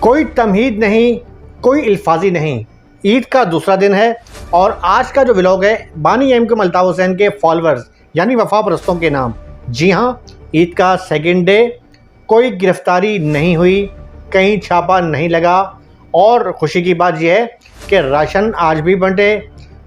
कोई तमहीद नहीं, कोई अल्फाजी नहीं। ईद का दूसरा दिन है और आज का जो व्लॉग है बानी एम के अल्ताफ़ हुसैन के फॉलोअर्स यानी वफा परस्तों के नाम। जी हाँ, ईद का सेकंड डे, कोई गिरफ्तारी नहीं हुई, कहीं छापा नहीं लगा और खुशी की बात यह है कि राशन आज भी बंटे,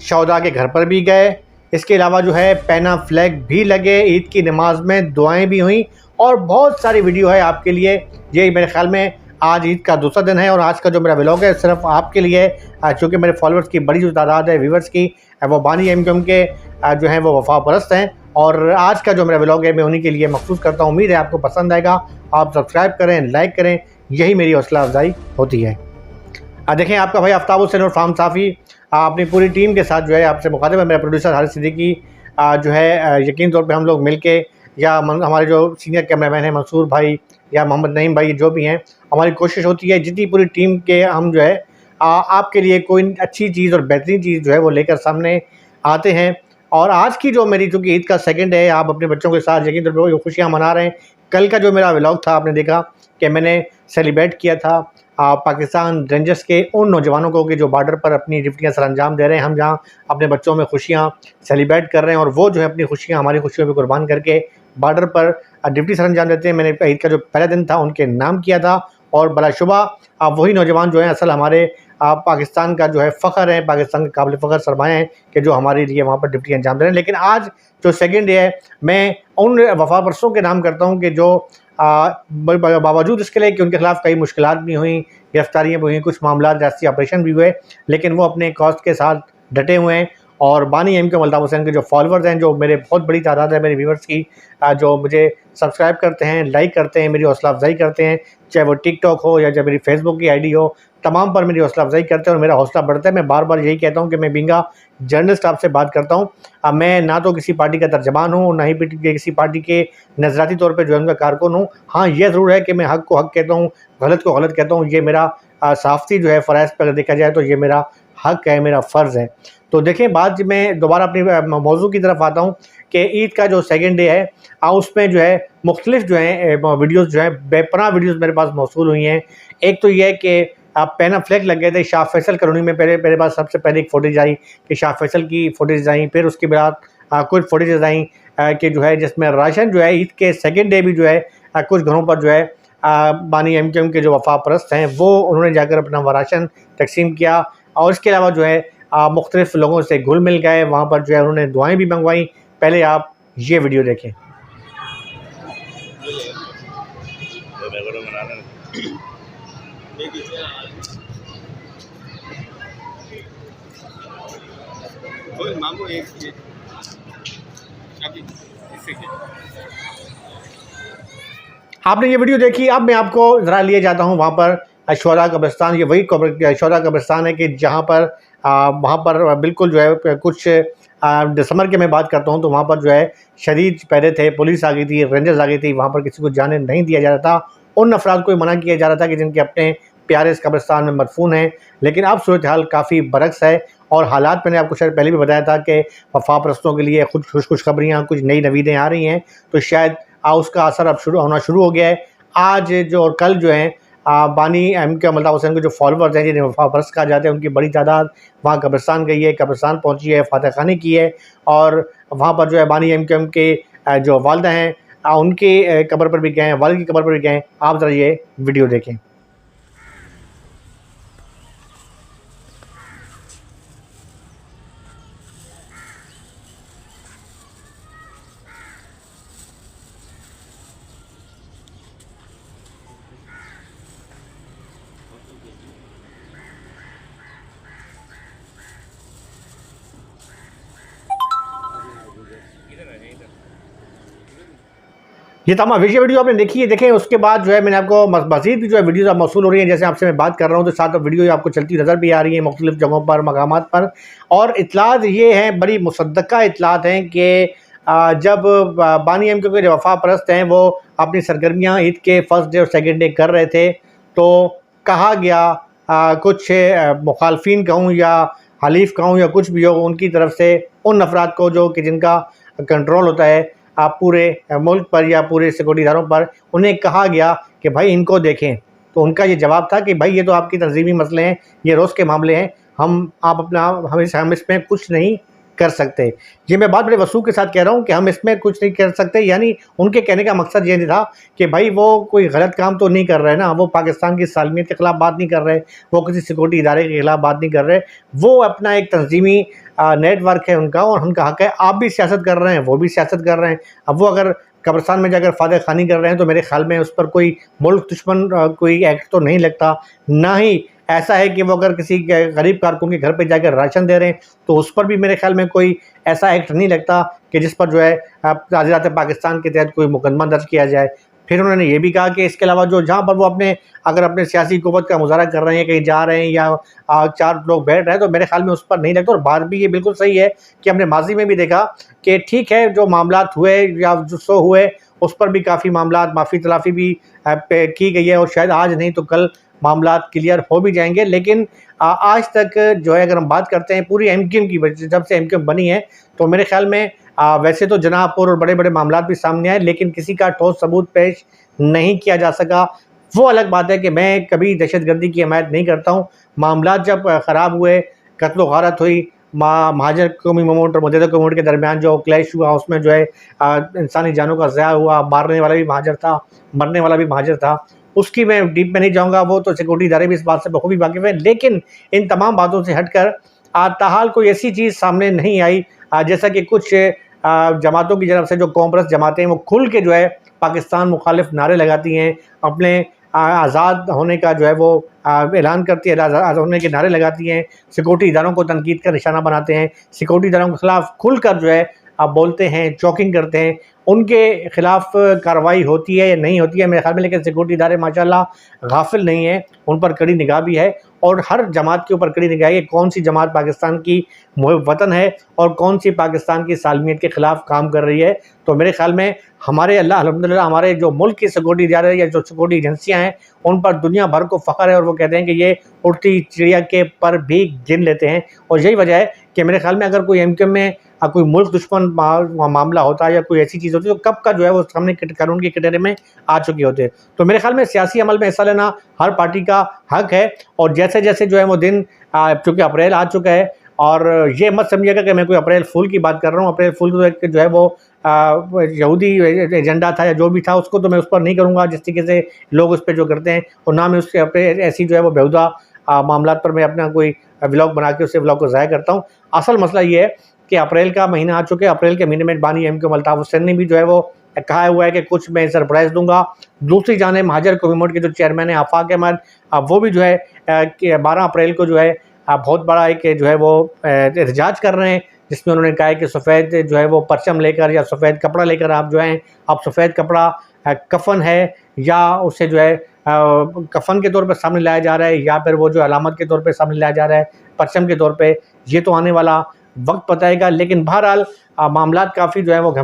शौदा के घर पर भी गए। इसके अलावा जो है पैना फ्लैग भी लगे, ईद की नमाज में दुआएं भी हुई और बहुत सारी वीडियो है आपके लिए। ये मेरे ख्याल में आज ईद का दूसरा दिन है और आज का जो मेरा व्लॉग है सिर्फ आपके लिए, चूँकि मेरे फॉलोअर्स की बड़ी जो तादाद है, व्यूवर्स की, वो बानी एम के जो हैं वो वफा परस्त हैं और आज का जो मेरा व्लॉग है मैं उन्हीं के लिए मखसूस करता हूँ। उम्मीद है आपको पसंद आएगा। आप सब्सक्राइब करें, लाइक करें, यही मेरी हौसला अफजाई होती है। देखें, आपका भाई आफ्ताब हुसैन और फार्म साफ़ी अपनी पूरी टीम के साथ जो है आपसे मुखातिब है। मेरा प्रोड्यूसर हारिस सिद्दीकी जो है यकीन तौर पे हम लोग मिल के या हमारे जो सीनियर कैमरामैन हैं मंसूर भाई या मोहम्मद नईम भाई, जो भी हैं, हमारी कोशिश होती है जितनी पूरी टीम के हम जो है आपके लिए कोई अच्छी चीज़ और बेहतरीन चीज़ जो है वो लेकर सामने आते हैं। और आज की जो मेरी, चूँकि ईद का सेकंड है, आप अपने बच्चों के साथ यकीन तौर पर खुशियाँ मना रहे हैं। कल का जो मेरा व्लॉग था आपने देखा कि मैंने सेलिब्रेट किया था पाकिस्तान रेंजर्स के उन नौजवानों को कि जो बॉर्डर पर अपनी ड्यूटियाँ सर अंजाम दे रहे हैं। हम जहाँ अपने बच्चों में खुशियाँ सेलिब्रेट कर रहे हैं और वो जो है अपनी खुशियाँ हमारी खुशियों पर कुर्बान करके बॉर्डर पर ड्यूटी सर अंजाम देते हैं। मैंने ईद का जो पहला दिन था उनके नाम किया था और बलाशुबा वही नौजवान जो हैं असल हमारे पाकिस्तान का जो है फ़ख्र है, पाकिस्तान के काबिल फ़ख्र सरमाया हैं कि जो हमारे लिए वहाँ पर ड्यूटी अंजाम दे रहे हैं। लेकिन आज जो सेकंड डे है, मैं उन वफा परस्तों के नाम करता हूँ कि जो बावजूद इसके लिए कि उनके खिलाफ़ कई मुश्किलात भी हुई, गिरफ्तारियाँ भी हुई, कुछ मामला जासूसी ऑपरेशन भी हुए, लेकिन वो अपने कॉस्ट के साथ डटे हुए हैं। और बानी एम के अल्ताफ़ हुसैन के जो फॉलोअर्स हैं, जो मेरे बहुत बड़ी तादाद है मेरे व्यूवर्स की, जो मुझे सब्सक्राइब करते हैं, लाइक करते हैं, मेरी हौसला अफजाई करते हैं, चाहे वो टिकटॉक हो या चाहे मेरी फेसबुक की आईडी हो, तमाम पर मेरी हौसला अफजाई करते हैं और मेरा हौसला बढ़ता है। मैं बार बार यही कहता हूँ कि मैं बिंगा जर्नलिस्ट आपसे बात करता हूँ। मैं ना तो किसी पार्टी का तर्जमान हूँ, ना ही किसी पार्टी के नज़राती तौर पर जो है उनका कारकुन हूँ। हाँ, यह ज़रूर है कि मैं हक़ को हक़ कहता हूँ, गलत को गलत कहता हूँ। ये मेरा सहाफ़ती जो है फ़राइज़ पर देखा जाए तो ये मेरा हक़ है, मेरा फ़र्ज़ है। तो देखें, बात मैं दोबारा अपनी मौजू की तरफ आता हूँ कि ईद का जो सेकंड डे है उसमें जो है मुख्तलिफ जो है वीडियोज़ जो है बेपनाह वीडियोज़ मेरे पास मौसूल हुई हैं। एक तो ये है कि पैना फ्लैग लग गए थे शाह फैसल कॉलोनी में। पहले मेरे पास सबसे पहले एक फ़ुटेज आई कि शाह फैसल की फ़ुटेज आई, फिर उसके बाद कुछ फ़ुटेज आई कि जो है जिसमें राशन जो है ईद के सेकंड डे भी जो है कुछ घरों पर जो है बानी एम के जो वफा परस्त हैं वो उन्होंने जाकर अपना राशन तकसीम किया। और इसके अलावा जो है मुख्तलिफ लोगों से घुल मिल गए, वहाँ पर जो है उन्होंने दुआएं भी मंगवाई। पहले आप ये वीडियो देखें। आपने ये वीडियो देखी, अब मैं आपको ज़रा लिए जाता हूँ वहाँ पर शोहदा कब्रिस्तान। ये वही शोहदा कब्रिस्तान है कि जहाँ पर वहाँ पर बिल्कुल जो है कुछ दिसंबर की मैं बात करता हूँ तो वहाँ पर जो है शदीद पहरे थे, पुलिस आ गई थी, रेंजर्स आ गई थी, वहाँ पर किसी को जाने नहीं दिया जा रहा था। उन अफराद को मना किया जा रहा था कि जिनके अपने प्यारे इस कब्रिस्तान में मदफून हैं। लेकिन अब सूरत हाल काफ़ी बरक्स है और हालात मैंने आपको शायद पहले भी बताया था कि वफा परस्तों के लिए खुशखबरियाँ, कुछ नई नवीदें आ रही हैं, तो शायद उसका असर अब होना शुरू हो गया है। आज जो और कल जो है बानी एम के अल्ताफ़ हुसैन के जो फॉलोअर्स हैं, जिन्हें वफा परस्त कहा जाता है, उनकी बड़ी तादाद वहाँ कब्रिस्तान गई है, कब्रिस्तान पहुँची है, फातह खानी की है और वहाँ पर जो है बानी एम के जो वालिदा हैं उनकी कब्र पर भी गए हैं, वालिद की कब्र पर भी गए हैं। आप ज़रा ये वीडियो देखें। ये तमाम ये वीडियो आपने देखी है। देखें, उसके बाद जो है मैंने आपको मज़ीद जो है वीडियोज़ आप मौसूल हो रही हैं। जैसे आपसे मैं बात कर रहा हूँ तो साथ वीडियो आपको चलती नज़र भी आ रही है मुख्तलिफ जगहों पर, मकामात पर। और इतलात ये हैं, बड़ी मुसद्दक़ा इतलात हैं कि जब बानी एम के जो वफा परस्त हैं वो अपनी सरगर्मियाँ ईद के फर्स्ट डे और सेकंड डे कर रहे थे तो कहा गया कुछ मुखालफिन कहूँ या हलीफ कहूँ या कुछ भी हो, उनकी तरफ से उन अफराद को जो कि जिनका कंट्रोल होता है आप पूरे मुल्क पर या पूरे सिक्योरिटी इदारों पर, उन्हें कहा गया कि भाई इनको देखें। तो उनका ये जवाब था कि भाई ये तो आपकी तंजीमी मसले हैं, ये रोज़ के मामले हैं, हम इसमें कुछ नहीं कर सकते। ये मैं बात बड़े वसूख के साथ कह रहा हूँ कि हम इसमें कुछ नहीं कर सकते, यानी उनके कहने का मकसद ये नहीं था कि भाई वो कोई गलत काम तो नहीं कर रहे ना, वो पाकिस्तान की सालमियत के ख़िलाफ़ बात नहीं कर रहे, वो किसी सिक्योरिटी इदारे के ख़िलाफ़ बात नहीं कर रहे, वो अपना एक तंजीमी नेटवर्क है उनका और उनका हक़ है। आप भी सियासत कर रहे हैं, वो भी सियासत कर रहे हैं। अब वो अगर कब्रिस्तान में जाकर फातह खानी कर रहे हैं तो मेरे ख़्याल में उस पर कोई मुल्क दुश्मन कोई एक्ट तो नहीं लगता। ना ही ऐसा है कि वो अगर किसी गरीब कारकुन के घर पे जाकर राशन दे रहे हैं तो उस पर भी मेरे ख़्याल में कोई ऐसा एक्ट नहीं लगता कि जिस पर जो है ताज़ीरात पाकिस्तान के तहत कोई मुकदमा दर्ज किया जाए। फिर उन्होंने ये भी कहा कि इसके अलावा जो जहाँ पर वो अगर अपने सियासी क़ुव्वत का मुज़ाहरा कर रहे हैं, कहीं जा रहे हैं या 4 लोग बैठ रहे हैं तो मेरे ख़्याल में उस पर नहीं लगता। और बात भी ये बिल्कुल सही है कि हमने माज़ी में भी देखा कि ठीक है, जो मामलात हुए या जो हुए उस पर भी काफ़ी मामलात माफ़ी तलाफ़ी भी की गई है और शायद आज नहीं तो कल मामलात क्लियर हो भी जाएंगे। लेकिन आज तक जो है अगर हम बात करते हैं पूरी एमक्यूएम की, जब से एमक्यूएम बनी है तो मेरे ख़्याल में वैसे तो जनाहपुर और बड़े-बड़े मामलात भी सामने आए, लेकिन किसी का ठोस सबूत पेश नहीं किया जा सका। वो अलग बात है कि मैं कभी दहशतगर्दी की हमायत नहीं करता हूँ। मामलात जब ख़राब हुए, कत्ल-ओ-गारत हुई, महाजर कौमी मूवमेंट और मुत्तहिदा कौमुट के दरमियान जो क्लैश हुआ उसमें जो है इंसानी जानों का ज़िया हुआ, मारने वाला भी महाजर था, मरने वाला भी महाजर था। उसकी मैं डीप में नहीं जाऊँगा, वो तो सिक्योरिटी इदारे भी इस बात से बखूबी वाकिफ़ हैं। लेकिन इन तमाम बातों से हटकर ताहाल कोई ऐसी चीज़ सामने नहीं आई जैसा कि कुछ जमातों की तरफ से जो कॉमपर्स जमातें हैं वो खुल के जो है पाकिस्तान मुखालिफ नारे लगाती हैं, अपने आज़ाद होने का जो है वो ऐलान करती है, आज़ाद होने के नारे लगाती हैं, सिक्योरिटी इदारों को तनकीद का निशाना बनाते हैं, सिक्योरिटी इदारों के ख़िलाफ़ खुलकर जो है बोलते हैं, चॉकिंग करते हैं। उनके ख़िलाफ़ कार्रवाई होती है या नहीं होती है मेरे ख़्याल में, लेकिन सिक्योरिटी इदारे माशाअल्लाह गाफिल नहीं है, उन पर कड़ी निगाह भी है और हर जमात के ऊपर कड़ी निगाह है कि कौन सी जमात पाकिस्तान की मुहिब वतन है और कौन सी पाकिस्तान की सालमियत के ख़िलाफ़ काम कर रही है। तो मेरे ख़्याल में हमारे अल्हम्दुलिल्लाह हमारे जो मुल्क की सिक्योरिटी इदारे या जो सिक्योरिटी एजेंसियाँ हैं उन पर दुनिया भर को फ़ख्र है और वो कहते हैं कि ये उड़ती चिड़िया के पर भी गिन लेते हैं। और यही वजह है कि मेरे ख़्याल में अगर कोई एमक्यूएम में कोई मुल्क दुश्मन मामला होता है या कोई ऐसी चीज़ होती है तो कब का जो है वो सामने कानून के कटघरे में आ चुके होते हैं। तो मेरे ख़्याल में सियासी अमल में हिस्सा लेना हर पार्टी का हक़ है और जैसे-जैसे जो है वो दिन चूँकि अप्रैल आ चुका है और ये मत समझिएगा कि मैं कोई अप्रैल फूल की बात कर रहा हूँ। अप्रैल फूल जो है वो यहूदी एजेंडा था या जो भी था उसको तो मैं उस पर नहीं करूँगा जिस तरीके से लोग उस पर जो करते हैं, और ना मैं उसके ऐसी जो है वो बेहुदा मामलात पर मैं अपना कोई व्लॉग बना के उससे व्लॉग को ज़ाया करता हूँ। असल मसला ये है कि अप्रैल का महीना आ चुके हैं। अप्रैल के महीने में बानी एमक्यूएम अल्ताफ़ हुसैन ने भी जो है वो कहा हुआ है कि कुछ मैं सरप्राइज़ दूंगा। दूसरी जानिब महाजर कौमी मूवमेंट के जो चेयरमैन है आफाक अहमद, वो भी जो है कि 12 अप्रैल को जो है बहुत बड़ा एक जो है वो एहतजाज कर रहे हैं, जिसमें उन्होंने कहा है कि सफ़ेद जो है वो परचम लेकर या सफ़ेद कपड़ा लेकर आप जो हैं, आप सफ़ेद कपड़ा कफ़न है या उसे जो है कफ़न के तौर पर सामने लाया जा रहा है या फिर वो जो अलामत के तौर पे सामने लाया जा रहा है परचम के तौर पे, ये तो आने वाला वक्त बताएगा। लेकिन बहरहाल मामलात काफ़ी जो है वो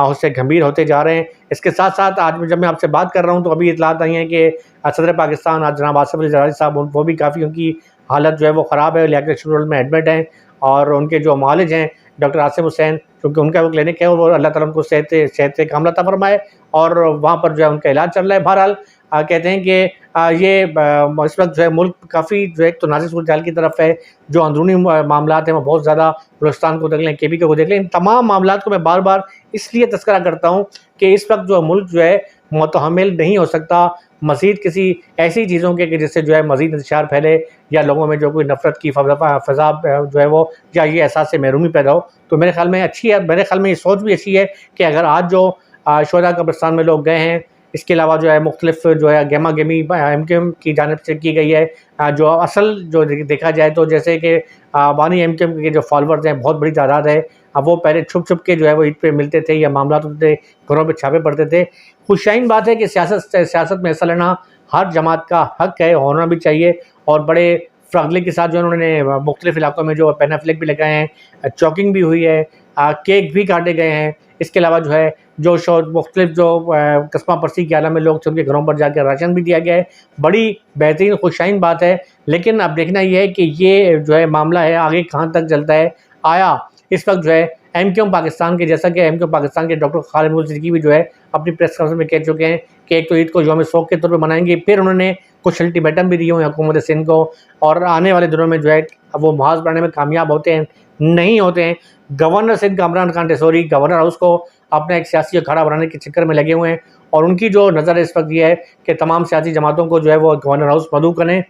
उससे गंभीर होते जा रहे हैं। इसके साथ साथ आज जब मैं आपसे बात कर रहा हूँ तो अभी इतलात आई हैं कि सदर पाकिस्तान आज जनाब आसिफ अली ज़रदारी साहब वो भी काफ़ी उनकी हालत जो है वो ख़राब है, लियाकत हॉस्पिटल में एडमिट हैं और उनके जो मालिज हैं डॉक्टर आसिफ हुसैन, क्योंकि उनका वो क्लिनिक है और वो अल्लाह ताला उनको सेहत कामला अता फरमाए और वहाँ पर जो है उनका इलाज चल रहा है। बहरहाल कहते हैं कि ये इस वक्त जो है मुल्क काफ़ी जो है एक तो नाज़ुक सूरत-ए-हाल की तरफ है, जो अंदरूनी मामलात हैं वो बहुत ज़्यादा, बलूचिस्तान को देख लें, केपी को देख लें, इन तमाम मामलात को मैं बार बार इसलिए तज़किरा करता हूँ कि इस वक्त जो मुल्क जो है मुतहम्मिल नहीं हो सकता मज़ीद किसी ऐसी चीज़ों के कि जिससे जो है मज़ीद इंतशार फैले या लोगों में जो कोई नफ़रत की फ़ज़ा जो है वो या ये एहसास महरूमी पैदा हो। तो मेरे ख़्याल में अच्छी है, मेरे ख़्याल में ये सोच भी अच्छी है कि अगर आज जो शुहदा कब्रिस्तान में लोग गए हैं, इसके अलावा जो है मुख्तलिफ जो है गहमा गहमी एमक्यूएम की जानिब से की गई है, जो असल जो देखा जाए तो जैसे कि बानी एमक्यूएम के जो फॉलोअर्स हैं बहुत बड़ी तादाद है, अब वो पहले छुप छुप के जो है वो ईद पे मिलते थे या मामला होते थे, घरों पे छापे पड़ते थे। खुशाइन बात है कि सियासत में हिस्सा लेना हर जमात का हक़ है, होना भी चाहिए और बड़े फ्रगले के साथ जो उन्होंने मुख्तलिफ इलाकों में जो पेन फ्लैग भी लगाए हैं, चॉकिंग भी हुई है, केक भी काटे गए हैं। इसके अलावा जो है जो मुख्तलिफ जो कस्बा परसी के आलम में लोग थे उनके घरों पर जाकर राशन भी दिया गया है। बड़ी बेहतरीन खुशाइन बात है, लेकिन अब देखना ये है कि ये जो है मामला है आगे कहाँ तक चलता है। आया इस वक्त जो है एमक्यूएम पाकिस्तान के, जैसा कि एमक्यूएम पाकिस्तान के डॉक्टर खालिद महमूद सिद्दीकी भी जो है अपनी प्रेस कॉन्फ्रेंस में कह चुके हैं कि एक तो ईद को यौम शौक के तौर पर मनाएंगे, फिर उन्होंने कुछ अल्टीमेटम भी दिए हुए हुकूमत सिंध को, और आने वाले दिनों में जो है वो महाज बनाने में कामयाब होते हैं नहीं होते हैं। Governor Sindh Kamran Khan Tessori governor house को अपना एक सियासी अखाड़ा बनाने के चक्कर में लगे हुए हैं, और उनकी जो नज़र इस वक्त ये है कि तमाम सियासी जमातों को जो है वो गवर्नर हाउस मदऊ करें।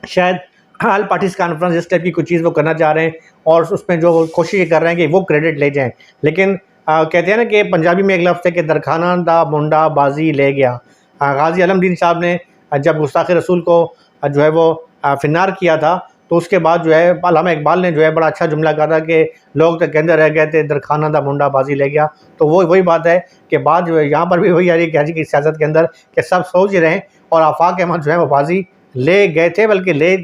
शायद ऑल पार्टीज कॉन्फ्रेंस इस टाइप की कुछ चीज़ वो करना चाह रहे हैं, और उसमें जो कोशिश कर रहे हैं कि वो क्रेडिट ले जाएं। लेकिन कहते हैं ना कि पंजाबी में एक लफ्ज़ है कि दरखाना दा मुंडा बाजी ले गया। गाजी आलमदीन साहब ने जब गुस्ताख रसूल को जो है वो फिनार किया था, तो उसके बाद जो है अल्लामा इकबाल ने जो है बड़ा अच्छा जुमला कहा था कि लोग तो कहते रह गए थे दरखाना दा मुंडा बाजी ले गया। तो वो वही बात है कि बात जो है यहाँ पर भी वही आ रही है कि आज की सियासत के अंदर कि सब सोच ही रहे हैं, और आफाक अहमद जो है वो बाजी ले गए थे, बल्कि ले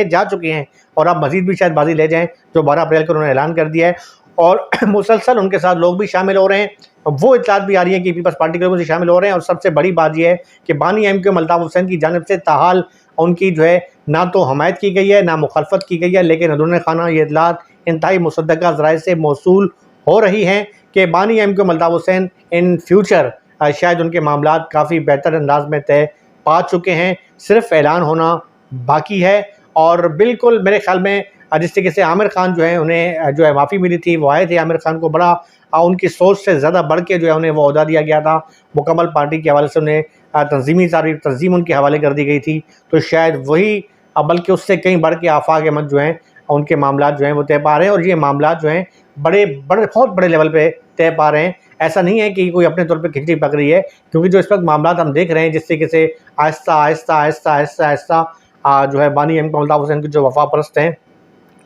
जा चुके हैं, और अब मज़ीद भी शायद बाजी ले जाएँ, जो 12 अप्रैल को उन्होंने ऐलान कर दिया है। और मुसलसल उनके साथ लोग भी शामिल हो रहे हैं, वो इत्तलात भी आ रही है कि पीपल्स पार्टी के लोग भी शामिल हो रहे हैं। और सबसे बड़ी बात यह है कि बानी एमक्यूएम अल्ताफ़ हुसैन की जानिब से ताहाल उनकी जो है ना तो हमायत की गई है ना मुखालफत की गई है, लेकिन अंदरूनी खाना ये इत्तलात इंतहाई मुसद्दक़ा ज़राए से मौसूल हो रही हैं कि बानी MQM Altaf Hussain in future शायद उनके मामलात काफ़ी बेहतर अंदाज में तय पा चुके हैं, सिर्फ ऐलान होना बाकी है। और बिल्कुल मेरे ख्याल में जिस तरीके से आमिर खान जो है उन्हें जो है माफ़ी मिली थी, वो आए थे, आमिर खान को बड़ा उनकी सोच से ज़्यादा बढ़ के जो है उन्हें वो ओहदा दिया गया था, मुकम्मल पार्टी के हवाले से उन्हें तंजीमी सारी तंजीम उनके हवाले कर दी गई थी। तो शायद वही बल्कि उससे कहीं बढ़ के आफाक अहमद जो हैं उनके मामला जो हैं वो तय पा रहे हैं, और ये मामला जो हैं बहुत बड़े लेवल पे तय पा रहे हैं। ऐसा नहीं है कि कोई अपने तौर पे खिचड़ी पक रही है, क्योंकि जो इस वक्त मामला हम देख रहे हैं जिस तरीके से आहिस्ता आहिस्ता आहिस्ता आहिस्ता आहिस्ता जो है बानी एमक्यूएम अल्ताफ़ हुसैन के जो वफा परस्त हैं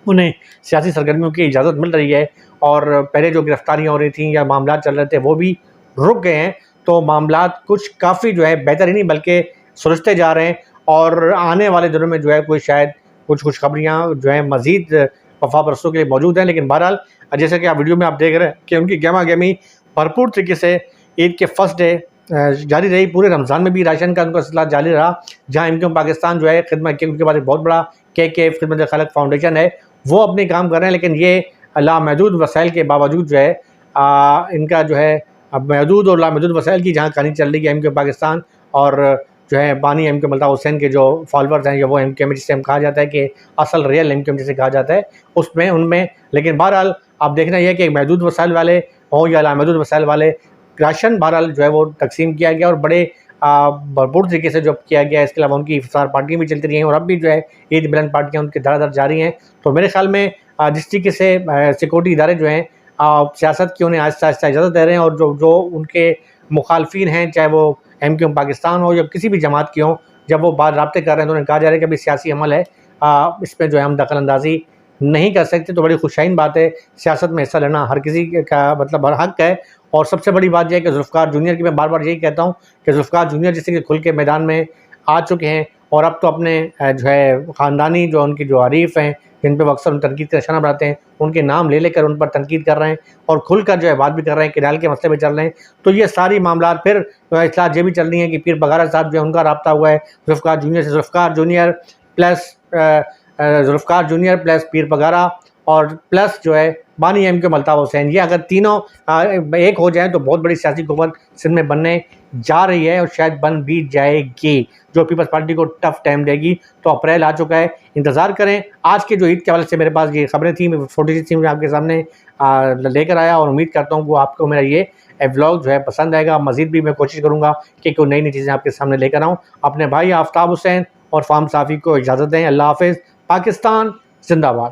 उन्हें सियासी सरगर्मियों की इजाज़त मिल रही है, और पहले जो गिरफ्तारियाँ हो रही थी या मामला चल रहे थे वो भी रुक गए हैं। तो मामला कुछ काफ़ी जो है बेहतर ही नहीं बल्कि सुलझते जा रहे हैं, और आने वाले दिनों में जो है कोई शायद कुछ खुशखबरियाँ जो है मज़ीद वफा परस्तों के लिए मौजूद हैं। लेकिन बहरहाल जैसे कि आप वीडियो में आप देख रहे हैं कि उनकी गहमा गहमी भरपूर तरीके से ईद के फर्स्ट डे जारी रही। पूरे रमज़ान में भी राशन का उनका सिलसिला जारी रहा, जहाँ एमक्यूएम पाकिस्तान जो है खिदमत के उनके पास एक बहुत बड़ा के खिदमत खलक फाउंडेशन है, वो अपने काम कर रहे हैं। लेकिन ये लामहदूद वसाइल के बावजूद जो है इनका जो है अब महदूद और लामहदूद वसाइल की जहाँ कहानी चल रही है एमक्यूएम पाकिस्तान और जो है बानी एमक्यूएम अल्ताफ़ हुसैन के जो फॉलोअर्स हैं या वो एमक्यूएम जिसे हम कहा जाता है कि असल रियल एमक्यूएम जिसे कहा जाता है उसमें उनमें। लेकिन बहरहाल आप देखना यह कि महदूद वसाइल वाले हों या लामहदूद वसाइल वाले, राशन बहरहाल जो है वो तकसीम किया गया और बड़े भरपूर तरीके से जो किया गया। इसके अलावा उनकी इफ्तार पार्टियाँ भी चलती रही हैं, और अब भी जो है ईद मिलन पार्टियाँ उनकी धड़ाधड़ जारी हैं। तो मेरे ख्याल में जिस तरीके से सिक्योरिटी इदारे जो हैं सियासत की उन्हें आहिस्ता आहिस्ता इजाज़त दे रहे हैं, और जो उनके मुखालफिन हैं, चाहे वो एमक्यूएम पाकिस्तान हो या किसी भी जमात की हो, जब वो बात राब्ते कर रहे हैं तो उन्हें कहा जा रहा है कि अभी सियासी अमल है, इसमें जो है हम दखल अंदाजी नहीं कर सकते। तो बड़ी खुशाइन बात है, सियासत में हिस्सा लेना हर किसी का मतलब हर हक है। और सबसे बड़ी बात यह है कि ज़ुल्फ़िकार जूनियर की मैं बार बार यही कहता हूँ कि ज़ुल्फ़िकार जूनियर जिससे कि खुल के मैदान में आ चुके हैं, और अब तो अपने जो है ख़ानदानी जो उनकी जो आरीफ हैं जिन पर अक्सर तनकीद का निशाना बनाते हैं, उनके नाम ले लेकर उन पर तनकीद कर रहे हैं, और खुलकर जो है बात भी कर रहे हैं, किराए के मसले भी चल रहे हैं। तो ये सारी मामला फिर इत्तलात ये भी चल रही हैं कि पीर बगारा साहब जो है उनका रब्ता हुआ है ज़ुल्फ़िकार जूनियर से, ज़ुल्फ़िकार जूनियर प्लस पीर बगारा और प्लस जो है बानी एमक्यूएम अल्ताफ़ हुसैन, ये अगर तीनों एक हो जाएं तो बहुत बड़ी सियासी हुकूमत सिंध में बनने जा रही है, और शायद बन भी जाएगी, जो पीपल्स पार्टी को टफ टाइम देगी। तो अप्रैल आ चुका है, इंतज़ार करें। आज के जो ईद के हवाले से मेरे पास ये खबरें थी, छोटी सी थी, मैं आपके सामने लेकर आया, और उम्मीद करता हूँ कि आपको मेरा ये व्लॉग जो है पसंद आएगा। मज़ीद भी मैं कोशिश करूँगा कि कोई नई नई चीज़ें आपके सामने लेकर आऊँ। अपने भाई आफ्ताब हुसैन और फार्म साफ़ी को इजाज़त दें। अल्लाह हाफ़िज़। पाकिस्तान जिंदाबाद।